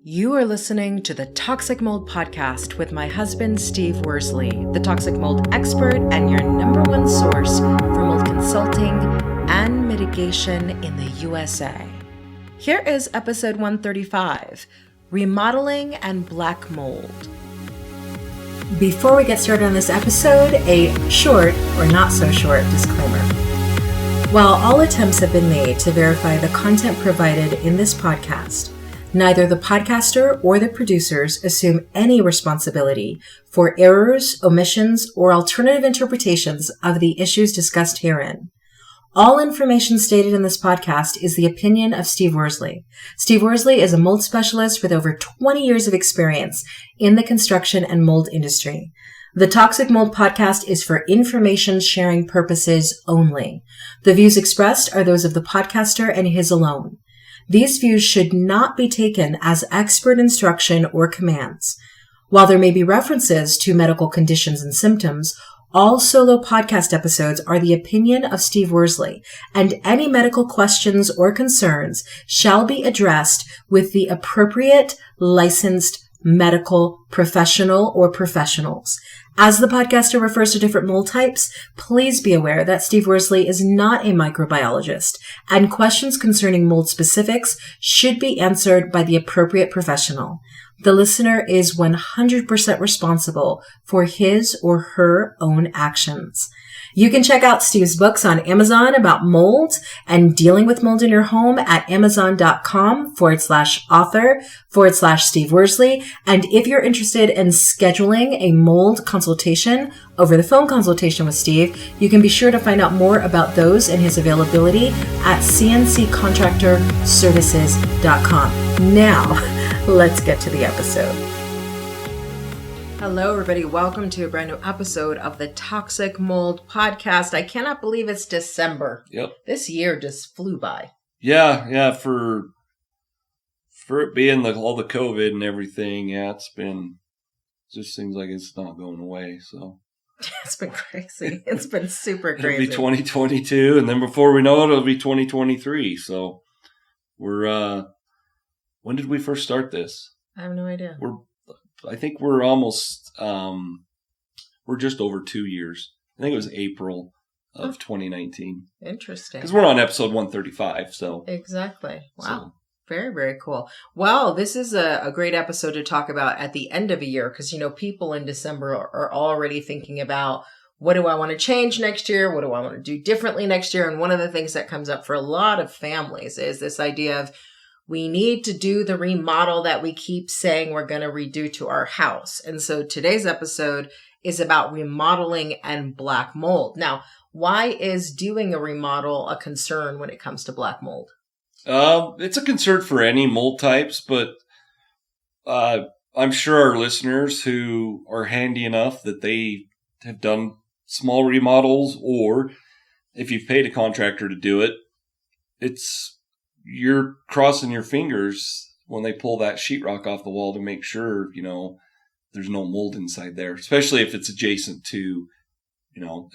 You are listening to the Toxic Mold Podcast with my husband, Steve Worsley, the toxic mold expert and your number one source for mold consulting and mitigation in the USA. Here is episode 135, Remodeling and Black Mold. Before we get started on this episode, a short or not so short disclaimer. While all attempts have been made to verify the content provided in this podcast, neither the podcaster or the producers assume any responsibility for errors, omissions, or alternative interpretations of the issues discussed herein. All information stated in this podcast is the opinion of Steve Worsley. Steve Worsley is a mold specialist with over 20 years of experience in the construction and mold industry. The Toxic Mold Podcast is for information sharing purposes only. The views expressed are those of the podcaster and his alone. These views should not be taken as expert instruction or commands. While there may be references to medical conditions and symptoms, all solo podcast episodes are the opinion of Steve Worsley, and any medical questions or concerns shall be addressed with the appropriate licensed medical professional or professionals. As the podcaster refers to different mold types, please be aware that Steve Worsley is not a microbiologist, and questions concerning mold specifics should be answered by the appropriate professional. The listener is 100% responsible for his or her own actions. You can check out Steve's books on Amazon about mold and dealing with mold in your home at amazon.com/author/Steve Worsley. And if you're interested in scheduling a mold consultation, over the phone consultation with Steve, you can be sure to find out more about those and his availability at cnccontractorservices.com. Now, let's get to the episode. Hello, everybody. Welcome to a brand new episode of the Toxic Mold Podcast. I cannot believe it's December. Yep. This year just flew by. Yeah. For it being all the COVID and everything, it just seems like it's not going away. So it's been crazy. It's been super crazy. It'll be 2022, and then before we know it, it'll be 2023. So we're when did we first start this? I have no idea. I think we're almost, we're just over 2 years. I think it was April of 2019. Interesting. Because we're on episode 135, so. Exactly. Wow. So. Very, very cool. Well, this is a great episode to talk about at the end of a year because, people in December are already thinking about what do I want to change next year? What do I want to do differently next year? And one of the things that comes up for a lot of families is this idea of we need to do the remodel that we keep saying we're going to redo to our house. And so today's episode is about remodeling and black mold. Now, why is doing a remodel a concern when it comes to black mold? It's a concern for any mold types, but I'm sure our listeners who are handy enough that they have done small remodels, or if you've paid a contractor to do it, you're crossing your fingers when they pull that sheetrock off the wall to make sure, there's no mold inside there, especially if it's adjacent to,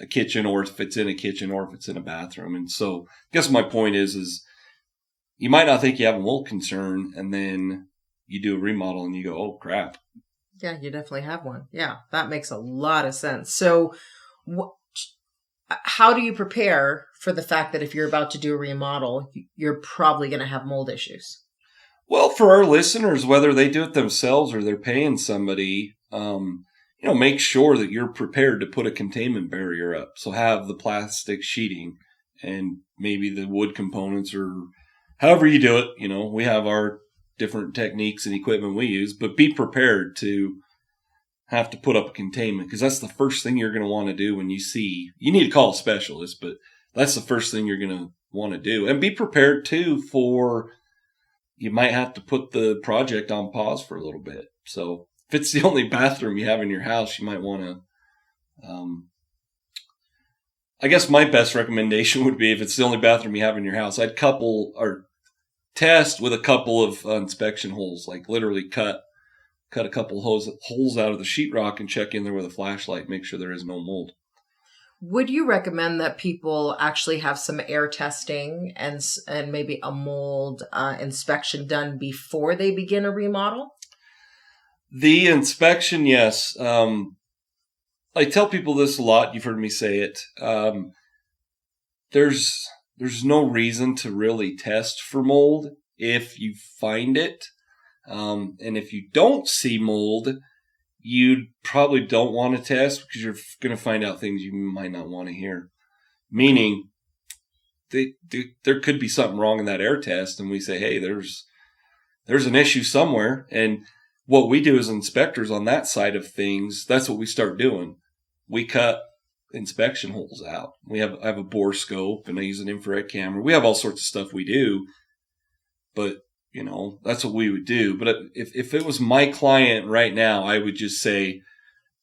a kitchen, or if it's in a kitchen, or if it's in a bathroom. And so I guess my point is you might not think you have a mold concern, and then you do a remodel and you go, oh, crap. Yeah, you definitely have one. Yeah, that makes a lot of sense. So how do you prepare for the fact that if you're about to do a remodel, you're probably going to have mold issues? Well, for our listeners, whether they do it themselves or they're paying somebody, make sure that you're prepared to put a containment barrier up. So have the plastic sheeting and maybe the wood components, or however you do it. We have our different techniques and equipment we use, but be prepared to have to put up a containment, because that's the first thing you're going to want to do when you need to call a specialist, but that's the first thing you're going to want to do. And be prepared too you might have to put the project on pause for a little bit. So if it's the only bathroom you have in your house, you might want to, I guess my best recommendation would be, if it's the only bathroom you have in your house, I'd test with a couple of inspection holes, like literally cut a couple holes out of the sheetrock and check in there with a flashlight, make sure there is no mold. Would you recommend that people actually have some air testing and maybe a mold inspection done before they begin a remodel? The inspection, yes. I tell people this a lot. You've heard me say it. There's no reason to really test for mold if you find it. And if you don't see mold, you probably don't want to test because you're going to find out things you might not want to hear. Meaning, there could be something wrong in that air test, and we say, hey, there's an issue somewhere. And what we do as inspectors on that side of things, that's what we start doing. We cut inspection holes out. I have a bore scope, and I use an infrared camera. We have all sorts of stuff we do, but that's what we would do. But if it was my client right now, I would just say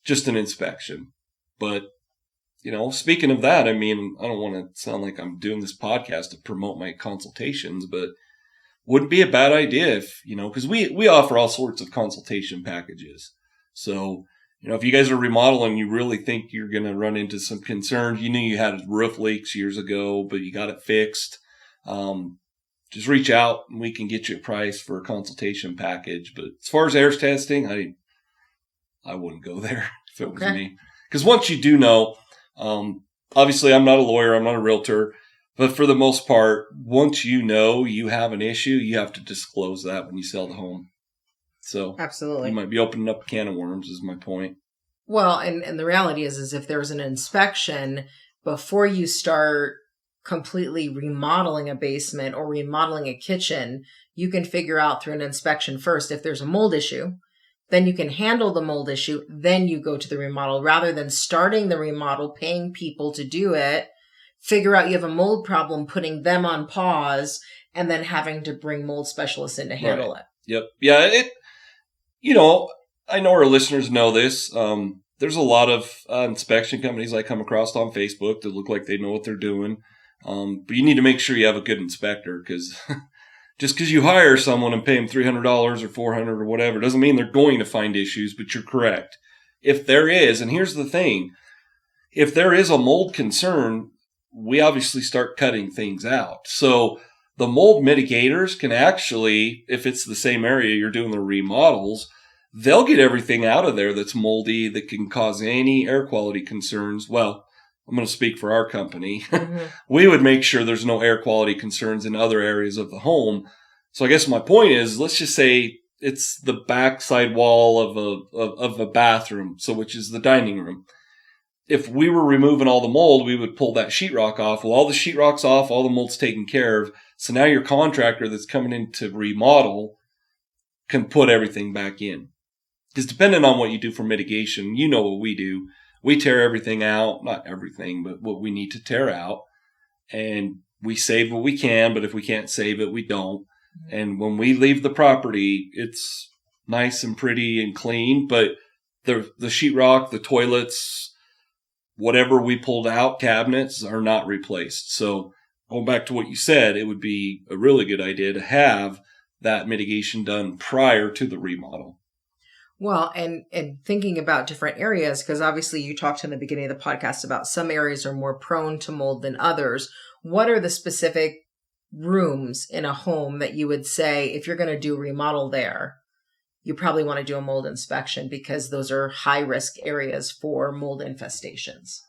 just an inspection. But speaking of that, I mean, I don't want to sound like I'm doing this podcast to promote my consultations, but wouldn't be a bad idea if, because we offer all sorts of consultation packages. So, if you guys are remodeling, you really think you're going to run into some concerns. You knew you had roof leaks years ago, but you got it fixed. Just reach out and we can get you a price for a consultation package. But as far as air testing, I wouldn't go there if it was me. Because once you do know, obviously I'm not a lawyer, I'm not a realtor, but for the most part, once you know you have an issue, you have to disclose that when you sell the home. So absolutely, you might be opening up a can of worms is my point. Well, and the reality is if there's an inspection before you start completely remodeling a basement or remodeling a kitchen, you can figure out through an inspection first if there's a mold issue. Then you can handle the mold issue. Then you go to the remodel rather than starting the remodel, paying people to do it, figure out you have a mold problem, putting them on pause, and then having to bring mold specialists in to handle it. Yep. Yeah. I know our listeners know this. There's a lot of inspection companies I come across on Facebook that look like they know what they're doing. But you need to make sure you have a good inspector because just because you hire someone and pay them $300 or $400 or whatever doesn't mean they're going to find issues, but you're correct. If there is, and here's the thing, if there is a mold concern, we obviously start cutting things out. So the mold mitigators can actually, if it's the same area you're doing the remodels, they'll get everything out of there that's moldy, that can cause any air quality concerns. Well, I'm going to speak for our company. Mm-hmm. We would make sure there's no air quality concerns in other areas of the home. So I guess my point is, let's just say it's the backside wall of a bathroom, so which is the dining room. If we were removing all the mold, we would pull that sheetrock off. Well, all the sheetrock's off, all the mold's taken care of. So now your contractor that's coming in to remodel can put everything back in. Because depending on what you do for mitigation, you know what we do. We tear everything out, not everything, but what we need to tear out. And we save what we can, but if we can't save it, we don't. And when we leave the property, it's nice and pretty and clean, but the sheetrock, the toilets, whatever we pulled out, cabinets are not replaced. So going back to what you said, it would be a really good idea to have that mitigation done prior to the remodel. Well, and thinking about different areas, because obviously you talked in the beginning of the podcast about some areas are more prone to mold than others. What are the specific rooms in a home that you would say, if you're going to do remodel there, you probably want to do a mold inspection because those are high risk areas for mold infestations?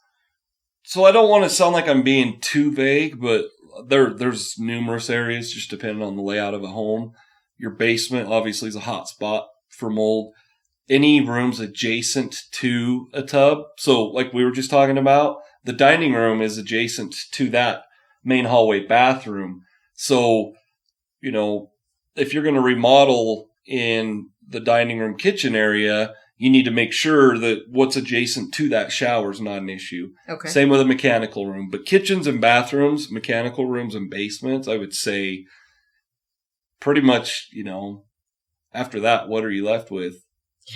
So I don't want to sound like I'm being too vague, but there's numerous areas just depending on the layout of a home. Your basement obviously is a hot spot for mold. Any rooms adjacent to a tub. So like we were just talking about, the dining room is adjacent to that main hallway bathroom. So, if you're going to remodel in the dining room kitchen area, you need to make sure that what's adjacent to that shower is not an issue. Okay. Same with a mechanical room. But kitchens and bathrooms, mechanical rooms and basements, I would say pretty much, after that, what are you left with?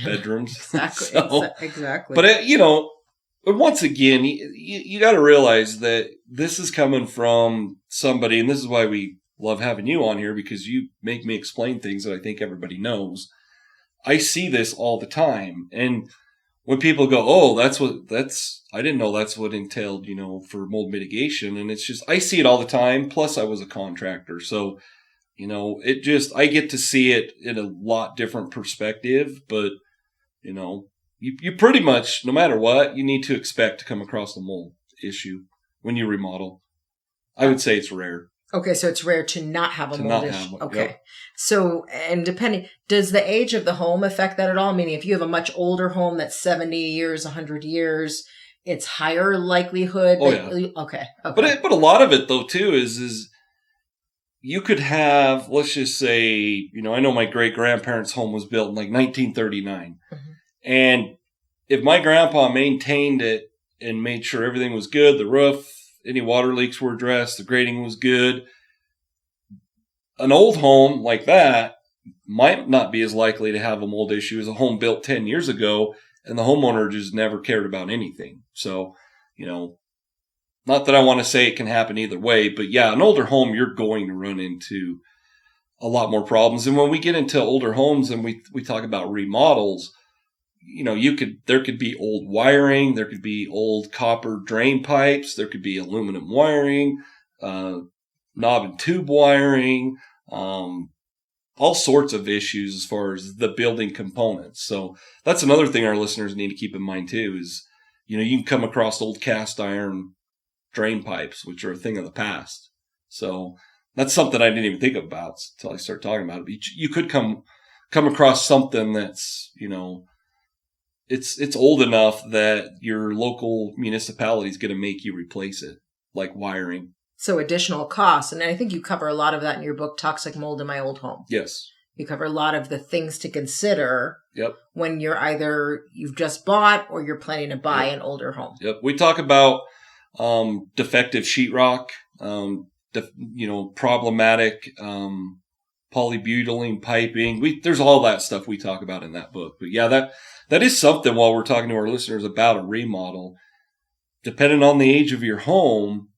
Bedrooms. Exactly. Exactly. But, once again, you got to realize that this is coming from somebody, and this is why we love having you on here, because you make me explain things that I think everybody knows. I see this all the time. And when people go, oh, I didn't know that's what entailed, for mold mitigation. And it's just, I see it all the time. Plus I was a contractor. So, I get to see it in a lot different perspective, but, you pretty much, no matter what, you need to expect to come across a mold issue when you remodel. I would say it's rare. Okay, so it's rare to not have a mold issue. Okay. Yep. So, and does the age of the home affect that at all? Meaning if you have a much older home that's 70 years, 100 years, it's higher likelihood. Okay. But a lot of it though too is you could have, let's just say, I know my great grandparents' home was built in like 1939. Mm-hmm. And if my grandpa maintained it and made sure everything was good, the roof, any water leaks were addressed, the grading was good, an old home like that might not be as likely to have a mold issue as a home built 10 years ago, and the homeowner just never cared about anything. So, not that I want to say it can happen either way, but yeah, an older home, you're going to run into a lot more problems. And when we get into older homes and we talk about remodels, there could be old wiring, there could be old copper drain pipes, there could be aluminum wiring, knob and tube wiring, all sorts of issues as far as the building components. So that's another thing our listeners need to keep in mind too is, you can come across old cast iron drain pipes, which are a thing of the past. So that's something I didn't even think about until I started talking about it. But you could come across something that's, it's old enough that your local municipality is going to make you replace it, like wiring. So additional costs. And I think you cover a lot of that in your book, Toxic Mold in My Old Home. Yes. You cover a lot of the things to consider Yep. when you've just bought or you're planning to buy an older home. Yep. We talk about defective sheetrock, problematic polybutylene piping. There's all that stuff we talk about in that book. But yeah, that is something while we're talking to our listeners about a remodel. Depending on the age of your home,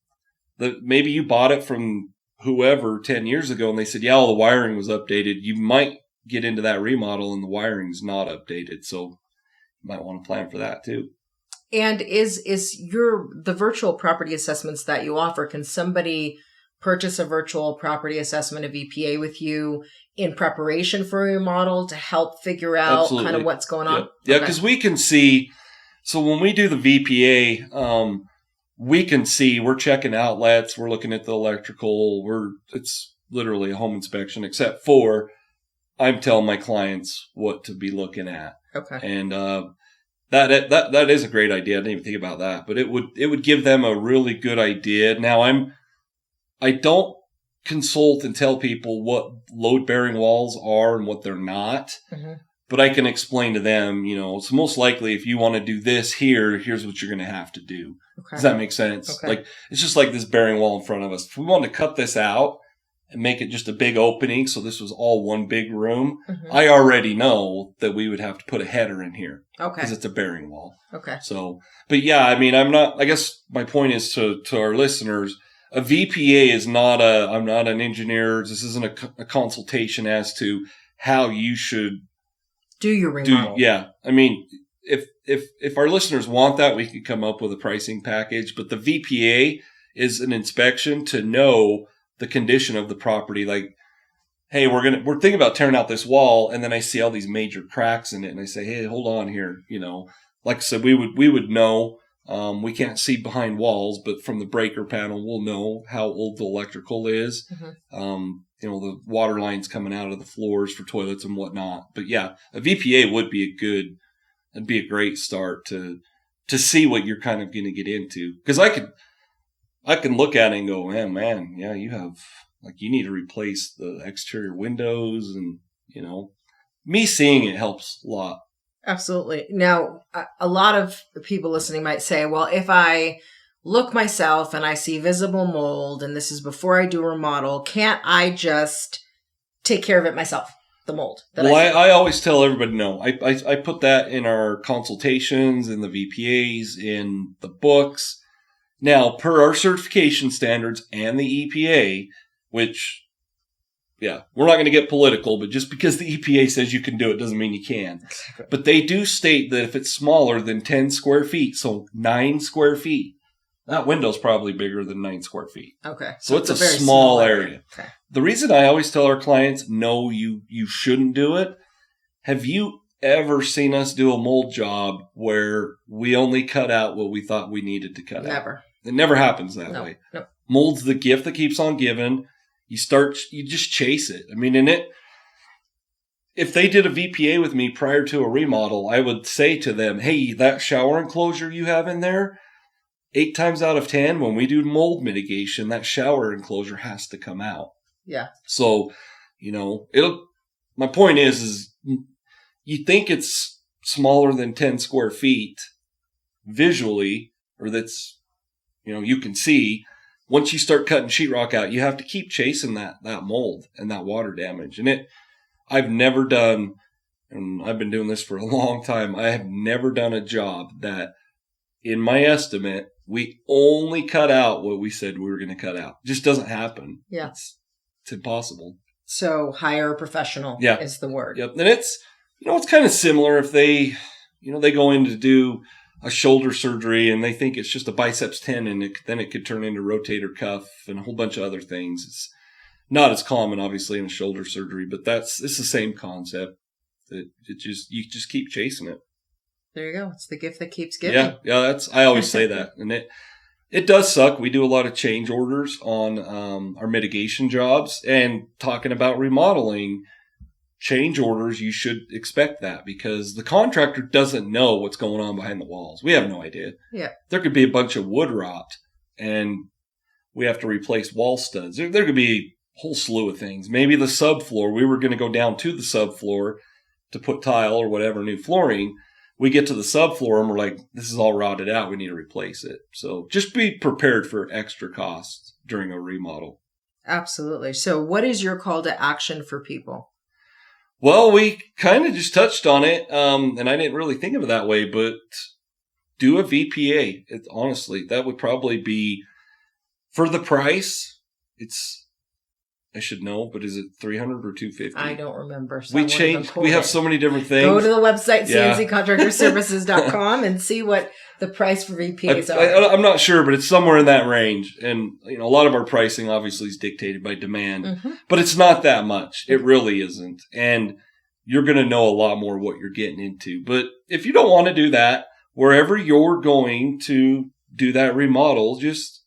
that maybe you bought it from whoever 10 years ago and they said, yeah, all the wiring was updated. You might get into that remodel and the wiring's not updated. So you might want to plan for that too. And is the virtual property assessments that you offer, can somebody purchase a virtual property assessment of VPA with you in preparation for a remodel to help figure out Absolutely. Kind of what's going on? Yep. Yeah, because we can see, so when we do the VPA, we can see we're checking outlets, we're looking at the electrical, it's literally a home inspection, except for I'm telling my clients what to be looking at. Okay. And that is a great idea. I didn't even think about that, but it would give them a really good idea. Now I don't consult and tell people what load-bearing walls are and what they're not, mm-hmm. but I can explain to them, so most likely if you want to do this here's what you're going to have to do. Okay. Does that make sense? Okay. Like, it's just like this bearing wall in front of us. If we wanted to cut this out and make it just a big opening, so this was all one big room, mm-hmm. I already know that we would have to put a header in here. Okay. Because it's a bearing wall. Okay. So, but yeah, I guess my point is to our listeners, a VPA is I'm not an engineer. This isn't a consultation as to how you should do your remodel. Yeah. If our listeners want that, we could come up with a pricing package, but the VPA is an inspection to know the condition of the property. Like, hey, we're thinking about tearing out this wall, and then I see all these major cracks in it, and I say, hey, hold on here. Like I said, we would know. We can't see behind walls, but from the breaker panel, we'll know how old the electrical is. Mm-hmm. The water lines coming out of the floors for toilets and whatnot. But yeah, a VPA would be it'd be a great start to see what you're kind of going to get into. Because I can look at it and go, man, yeah, you need to replace the exterior windows, and me seeing it helps a lot. Absolutely. Now, a lot of people listening might say, well, if I look myself and I see visible mold, and this is before I do a remodel, can't I just take care of it myself, the mold? I always tell everybody no. I put that in our consultations, in the VPAs, in the books. Now, per our certification standards and the EPA, which Yeah, we're not going to get political, but just because the EPA says you can do it doesn't mean you can. But they do state that if it's smaller than 10 square feet, so 9 square feet, that window's probably bigger than 9 square feet. Okay. So it's a very small area. Okay. The reason I always tell our clients, no, you shouldn't do it. Have you ever seen us do a mold job where we only cut out what we thought we needed to cut out? Never. It never happens that way. No. Mold's the gift that keeps on giving. You just chase it. I mean, if they did a VPA with me prior to a remodel, I would say to them, hey, that shower enclosure you have in there, 8 times out of 10, when we do mold mitigation, that shower enclosure has to come out. Yeah. So, my point is you think it's smaller than 10 square feet visually, or that's, you can see. Once you start cutting sheetrock out, you have to keep chasing that mold and that water damage. And I've never done, and I've been doing this for a long time, I have never done a job that, in my estimate, we only cut out what we said we were going to cut out. It just doesn't happen. Yeah. It's impossible. So hire a professional is the word. Yep. And it's kind of similar if they go in to do a shoulder surgery and they think it's just a biceps tendon, then it could turn into rotator cuff and a whole bunch of other things. It's not as common, obviously, in a shoulder surgery, but it's the same concept. You just keep chasing it. There you go. It's the gift that keeps giving. Yeah. I always say that, and it does suck. We do a lot of change orders on our mitigation jobs, and talking about remodeling. Change orders, you should expect that because the contractor doesn't know what's going on behind the walls. We have no idea. Yeah. There could be a bunch of wood rot and we have to replace wall studs. There could be a whole slew of things. Maybe the subfloor, we were going to go down to the subfloor to put tile or whatever, new flooring. We get to the subfloor and we're like, this is all rotted out. We need to replace it. So just be prepared for extra costs during a remodel. Absolutely. So what is your call to action for people? Well, we kind of just touched on it, and I didn't really think of it that way, but do a VPA. Honestly, that would probably be, for the price, I should know, but is it $300 or $250? I don't remember. We have so many different things. Go to the website, cnccontractorservices.com, and see what the price for VPAs are. I'm not sure, but it's somewhere in that range. And, a lot of our pricing obviously is dictated by demand, but it's not that much. It really isn't. And you're going to know a lot more what you're getting into. But if you don't want to do that, wherever you're going to do that remodel, just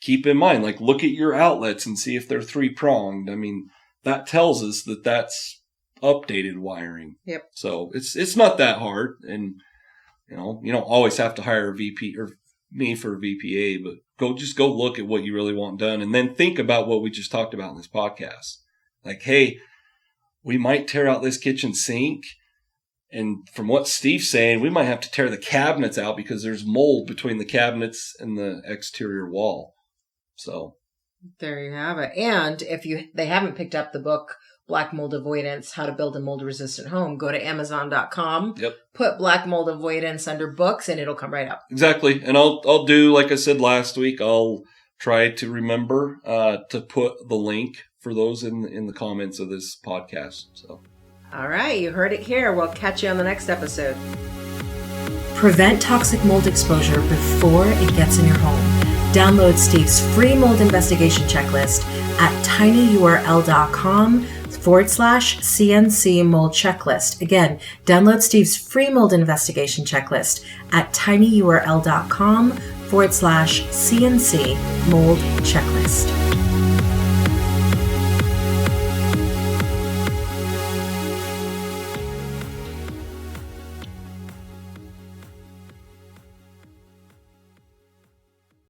keep in mind, look at your outlets and see if they're 3-pronged. I mean, that tells us that that's updated wiring. Yep. So it's not that hard. And, you don't always have to hire a VP or me for a VPA, but go look at what you really want done. And then think about what we just talked about in this podcast. Hey, we might tear out this kitchen sink. And from what Steve's saying, we might have to tear the cabinets out because there's mold between the cabinets and the exterior wall. So there you have it. And if they haven't picked up the book, Black Mold Avoidance, How to Build a Mold Resistant Home, go to Amazon.com. Yep. Put Black Mold Avoidance under books and it'll come right up. Exactly. And I'll do, like I said last week, I'll try to remember to put the link for those in the comments of this podcast. So. All right. You heard it here. We'll catch you on the next episode. Prevent toxic mold exposure before it gets in your home. Download Steve's free mold investigation checklist at tinyurl.com/CNC mold checklist. Again, download Steve's free mold investigation checklist at tinyurl.com/CNC mold checklist.